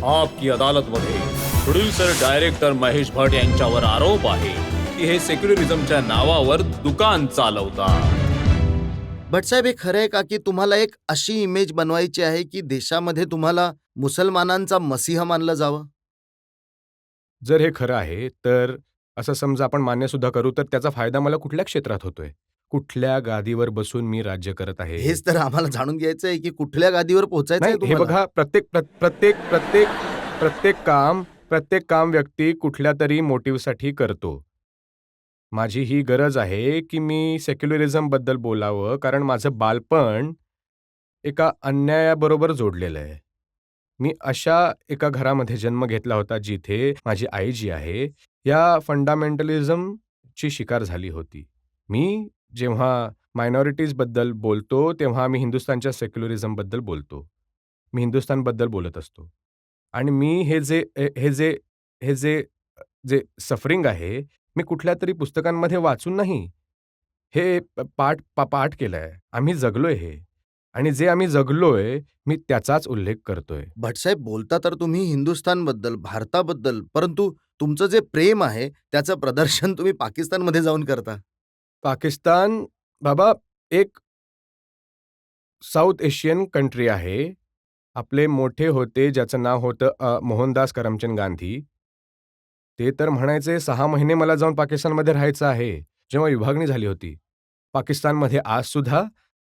आपकी अदालतमध्ये producer director Mahesh भट यांच्यावर आरोप आहे की हे सेक्युलरिझमच्या नावावर दुकान चालवतात. भटसाहेब, हे खरं आहे का की तुम्हाला एक अशी इमेज बनवायची आहे की देशामध्ये तुम्हाला मुसलमानांचा मसीहा मानलं जावं? जर हे खरं आहे तर असं समजा आपण मान्य सुद्धा करू तर त्याचा फायदा मला कुठल्या क्षेत्रात होतोय? कुठल्या गादीवर बसून मी राज्य करत आहे? हेच तर आम्हाला जाणून घ्यायचं आहे की कुठल्या गादीवर पोहोचायचं नाही, आहे हे तुम्हाला? बघा, प्रत्येक काम व्यक्ती कुठल्या तरी मोटिव्हसाठी करतो. माझी ही गरज आहे की मी सेक्युलरिझम बद्दल बोलावं, कारण माझं बालपण एका अन्यायाबरोबर जोडलेलं आहे. मी अशा एका घरामध्ये जन्म घेतला होता जिथे माझी आई जी आहे, या फंडामेंटलिझमची शिकार झाली होती. मी जेव्हा मायनॉरिटीजबद्दल बोलतो, तेव्हा मी हिंदुस्थानच्या सेक्युलरिझमबद्दल बोलतो. मी हिंदुस्थानबद्दल बोलत असतो. आणि मी हे जे सफरिंग आहे, मी कुठल्यातरी पुस्तकांमध्ये वाचून नाही, हे पाठ केलंय. आम्ही जगलोय हे. आणि जे आम्ही जगलोय, मी त्याचाच उल्लेख करतोय. भटसाहेब, बोलता तर तुम्ही हिंदुस्थानबद्दल, भारताबद्दल, परंतु तुमचं जे प्रेम आहे त्याचं प्रदर्शन तुम्ही पाकिस्तानमध्ये जाऊन करता. पाकिस्तान बाबा एक साऊथ एशियन कंट्री आहे. आपले मोठे होते ज्याचं नाव होतं मोहनदास करमचंद गांधी. ते तर म्हणायचे 6 महिने मला जाऊन पाकिस्तानमध्ये राहायचं आहे, जेव्हा विभागणी झाली होती. पाकिस्तानमध्ये आजसुद्धा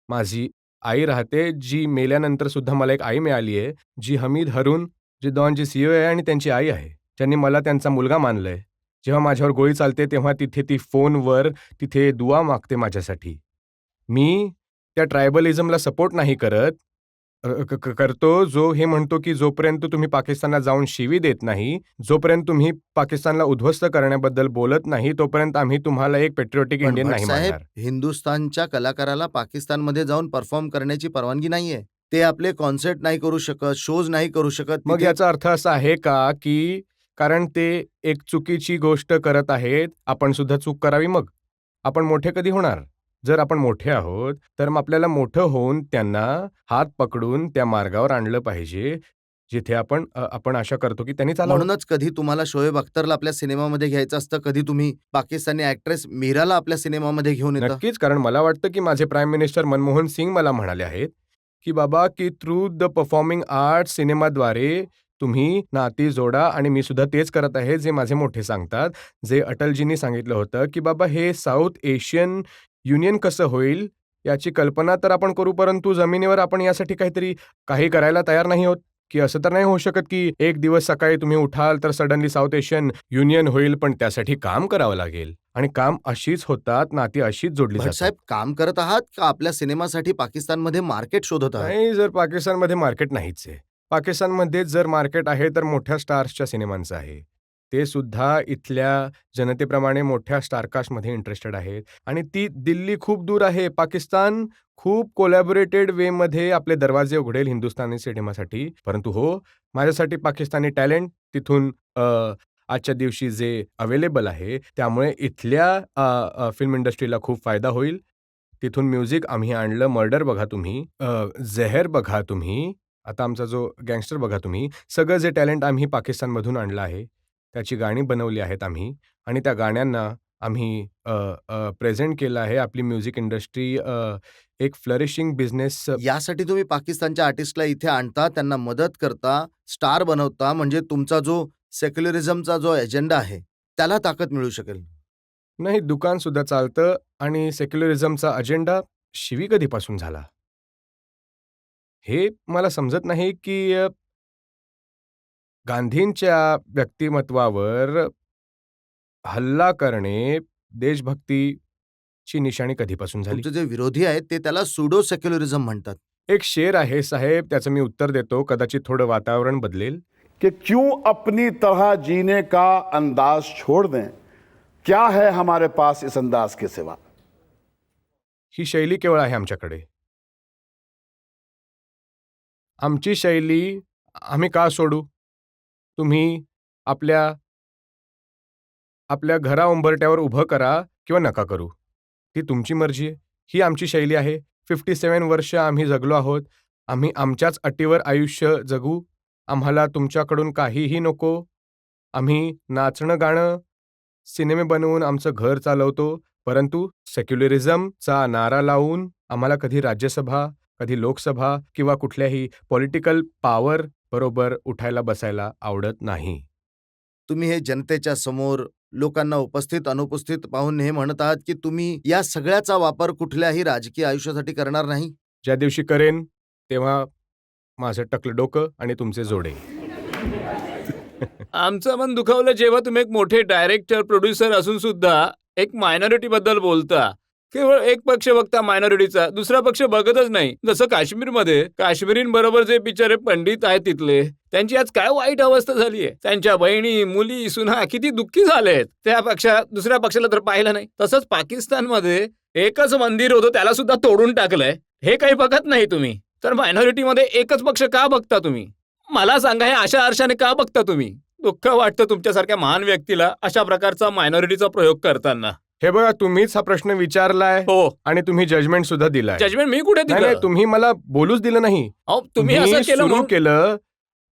माझी आई राहते, जी मेल्यानंतर सुद्धा मला एक आई मिळाली आहे, जी हमीद हरून, जी डॉनची सीईओ आहे आणि त्यांची आई आहे, ज्यांनी मला त्यांचा मुलगा मानलंय. जेव्हा माझ्यावर गोळी चालते तेव्हा तिथे ती फोनवर तिथे दुआ मागते माझ्यासाठी. मी त्या ट्रायबलिझमला सपोर्ट नाही करत. करतो जो हे म्हणतो की जोपर्यंत तुम्ही पाकिस्तानला जाऊन शिवी देत नाही, जोपर्यंत तुम्ही पाकिस्तानला उद्ध्वस्त करण्याबद्दल बोलत नाही, तोपर्यंत आम्ही तुम्हाला एक पेट्रियोटिक पण इंडियन नाही भटसाहेब, मानणार. हिंदुस्थानच्या कलाकाराला पाकिस्तानमध्ये जाऊन परफॉर्म करण्याची परवानगी नाहीये. ते आपले कॉन्सर्ट नाही करू शकत, शोज नाही करू शकत. मग तिथे याचा अर्थ असा आहे का की कारण ते एक चुकीची गोष्ट करत आहेत, आपण सुद्धा चूक करावी मग? आपण मोठे कधी होणार? जर आपण मोठे आहोत, तर मग आपल्याला मोठं होऊन त्यांना हात पकडून त्या मार्गावर आणलं पाहिजे, जिथे आपण आशा करतो की त्यांनी चालावं. म्हणूनच कधी तुम्हाला शोएब अख्तरला आपल्या सिनेमामध्ये घ्यायचं असतं, कधी तुम्ही पाकिस्तानी ॲक्ट्रेस मीराला आपल्या सिनेमामध्ये घेऊन येता. नक्कीच, कारण मला वाटतं की माझे प्राईम मिनिस्टर मनमोहन सिंग मला म्हणाले आहेत, की बाबा की थ्रू द परफॉर्मिंग आर्ट्स सिनेमाद्वारे तुम्ही नाती जोडा आणि मी सुद्धा तेच करत आहे, जे माझे मोठे सांगतात. जे अटलजींनी सांगितलं होतं, की बाबा हे साऊथ एशियन युनियन कसं होईल, याची कल्पना तर आपण करू, परंतु जमिनीवर आपण यासाठी काही करायला तयार नाही आहोत. की असं तर नाही होऊ शकत की एक दिवस सकाळी तुम्ही उठाल तर सडनली साऊथ एशियन युनियन होईल, पण त्यासाठी काम करावं लागेल. आणि काम अशीच होतात, नाती अशीच जोडली जातात. भटसाहेब, काम करत आहात का आपल्या सिनेमासाठी पाकिस्तानमध्ये मार्केट शोधत आहात? नाही, जर पाकिस्तानमध्ये मार्केट नाहीच आहे. पाकिस्तानमध्ये जर मार्केट आहे तर मोठ्या स्टार्सच्या सिनेमांचं आहे. ते सुद्धा इथल्या जनतेप्रमाणे मोठ्या स्टारकास्टमध्ये इंटरेस्टेड आहेत आणि ती दिल्ली खूप दूर आहे. पाकिस्तान खूप कोलॅबोरेटेड वेमध्ये आपले दरवाजे उघडेल हिंदुस्थानी सिनेमासाठी. परंतु हो, माझ्यासाठी पाकिस्तानी टॅलेंट तिथून आजच्या दिवशी जे अवेलेबल आहे, त्यामुळे इथल्या फिल्म इंडस्ट्रीला खूप फायदा होईल. तिथून म्युझिक आम्ही आणलं. मर्डर बघा तुम्ही, जहर बघा तुम्ही, आता आमचा जो गँगस्टर बघा तुम्ही. सगळं जे टॅलेंट आम्ही पाकिस्तानमधून आणलं आहे, त्याची गाणी बनवली आहेत आम्ही आणि त्या गाण्यांना आम्ही प्रेझेंट केलं आहे. आपली म्युझिक इंडस्ट्री एक फ्लरिशिंग बिझनेस. यासाठी तुम्ही पाकिस्तानच्या आर्टिस्टला इथे आणता, त्यांना मदत करता, स्टार बनवता, म्हणजे तुमचा जो सेक्युलरिझमचा जो एजेंडा आहे, त्याला ताकद मिळू शकेल. नाही, दुकान सुद्धा चालतं आणि सेक्युलरिझमचा अजेंडा शिवी कधीपासून झाला? हे मला समजत नाही की गांधींच्या व्यक्तिमत्वावर हल्ला करणे देशभक्तीची निशाणी कधीपासून झाली? तुमचे जे विरोधी आहेत ते त्याला सुडो सेक्युलरिझम म्हणतात. एक शेर आहे साहेब, त्याचं मी उत्तर देतो, कदाचित थोडं वातावरण बदलेल. कि क्यों अपनी तरह जीने का अंदाज छोड़ दें, क्या है हमारे पास इस अंदाज के सिवा. ही शैली केवळ आहे आमच्याकडे. आमची शैली आम्ही का सोडू? तुम्ही आपल्या घरा उंबरट्यावर उभं करा किंवा नका करू. ती तुमची मर्जी आहे. ही आमची शैली आहे. 57 वर्ष आम्ही जगलो आहोत. आम्ही आमच्याच अटीवर आयुष्य जगू आम्हाला तुमच्याकडून काहीही नको. आम्ही नाचणं गाणं सिनेमे बनवून आमचं घर चालवतो, परंतु सेक्युलरिझमचा नारा लावून आम्हाला कधी राज्यसभा, कधी लोकसभा किंवा कुठल्याही पॉलिटिकल पॉवर बरोबर उठायला बसायला आवडत नाही. तुम्ही हे जनतेच्या समोर लोकांना उपस्थित अनुपस्थित पाहून हे म्हणत आहात की तुम्ही या सगळ्याचा वापर कुठल्याही राजकीय आयुष्यासाठी करणार नाही. ज्या दिवशी करेन तेव्हा माझं टकलं डोकं आणि तुमचे जोडे. आमचं मन दुखावलं जेव्हा तुम्ही एक मोठे डायरेक्टर प्रोड्युसर असून सुद्धा एक मायनॉरिटी बद्दल बोलता. केवळ एक पक्ष बघता मायनॉरिटीचा, दुसरा पक्ष बघतच नाही. जसं काश्मीरमध्ये काश्मीरींबरोबर जे बिचारे पंडित आहेत तिथले, त्यांची आज काय वाईट अवस्था झाली आहे. त्यांच्या बहिणी, मुली, सुना किती दुःखी झालेत. त्या दुसऱ्या पक्षाला तर पाहिलं नाही. तसंच पाकिस्तानमध्ये एकच मंदिर होतं, त्याला सुद्धा तोडून टाकलंय. हे काही बघत नाही तुम्ही. तर मायनॉरिटीमध्ये एकच पक्ष का बघता तुम्ही? मला सांगा, हे अशा आरशाने का बघता तुम्ही? दुःख वाटतं तुमच्यासारख्या महान व्यक्तीला अशा प्रकारचा मायनॉरिटीचा प्रयोग करताना. हे बघा, तुम्हीच हा प्रश्न विचारलाय हो, आणि तुम्ही जजमेंट सुद्धा दिलाय. जजमेंट मी कुठे नाही, दिलं? तुम्ही मला बोलूच दिलं नाही. अहो, तुम्ही असं केलं सुरू म्हणून. केलं.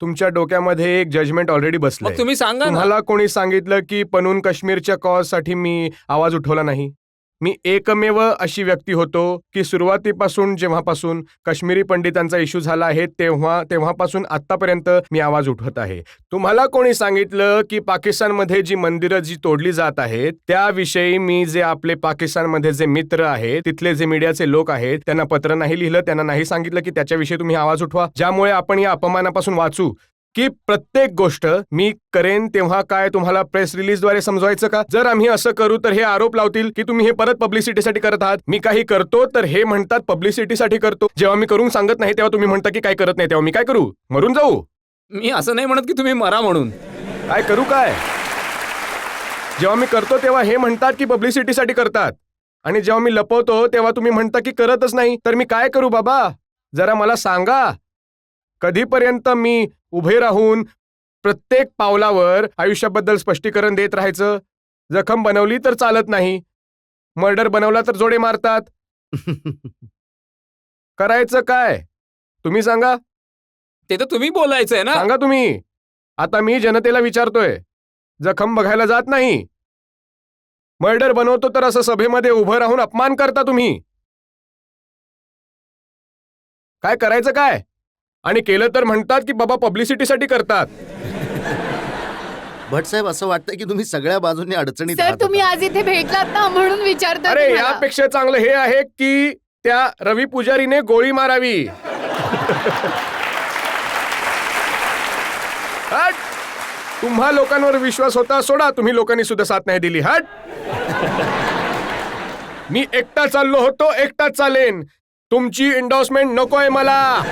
तुमच्या डोक्यामध्ये एक जजमेंट ऑलरेडी बसलंय. मग तुम्ही सांगा ना. तुम्हाला कोणी सांगितलं की पनून काश्मीरच्या कॉज साठी मी आवाज उठवला नाही? मी एकमेव अशी व्यक्ती होतो की सुरुवातीपासून जेव्हापासून काश्मीरी पंडितांचा इश्यू झाला आहे तेव्हापासून आतापर्यंत मी आवाज उठवत आहे. तुम्हाला कोणी सांगितलं की पाकिस्तानमध्ये जी मंदिरं जी तोडली जात आहेत त्याविषयी मी जे आपले पाकिस्तानमध्ये जे मित्र आहेत, तिथले जे मीडियाचे लोक आहेत, त्यांना पत्र नाही लिहिलं, त्यांना नाही सांगितलं की त्याच्याविषयी तुम्ही आवाज उठवा, ज्यामुळे आपण या अपमानापासून वाचू? की प्रत्येक गोष्ट मी करेन तेव्हा काय तुम्हाला प्रेस रिलीजद्वारे समजवायचं का? जर आम्ही असं करू तर हे आरोप लावतील की तुम्ही हे परत पब्लिसिटीसाठी करत आहात. मी काही करतो तर हे म्हणतात पब्लिसिटीसाठी करतो. जेव्हा मी करून सांगत नाही तेव्हा तुम्ही म्हणता की काय करत नाही, तेव्हा मी काय करू? मरून जाऊ? मी असं नाही म्हणत की तुम्ही मरा म्हणून. काय करू काय? जेव्हा मी करतो तेव्हा हे म्हणतात की पब्लिसिटीसाठी करतात, आणि जेव्हा मी लपवतो तेव्हा तुम्ही म्हणता की करतच नाही. तर मी काय करू बाबा? जरा मला सांगा. कधीपर्यंत मी उभे राहून प्रत्येक पावलावर आयुष्याबद्दल स्पष्टीकरण देत राहायचं? जखम बनवली तर चालत नाही, मर्डर बनवला तर जोडे मारतात. करायचं काय तुम्ही सांगा? ते तर तुम्ही बोलायचंय ना. सांगा तुम्ही. आता मी जनतेला विचारतोय. जखम बघायला जात नाही, मर्डर बनवतो तर असं सभेमध्ये उभं राहून अपमान करता तुम्ही. काय करायचं काय? आणि केलं तर म्हणतात की बाबा पब्लिसिटीसाठी करतात. भटसाहेब, असं वाटतं की तुम्ही सगळ्या बाजूंनी अडचणीत सर, आहात तुम्ही आता. आज इथे भेटलात ना म्हणून विचारतो. अरे यापेक्षा चांगलं हे आहे की त्या रवी पुजारीने गोळी मारावी. हट! तुम्हा लोकांवर विश्वास होता, सोडा. तुम्ही लोकांनी सुद्धा साथ नाही दिली. हट! मी एकटा चाललो होतो, एकटाच चालेन. तुमची एंडोर्समेंट नकोय मला.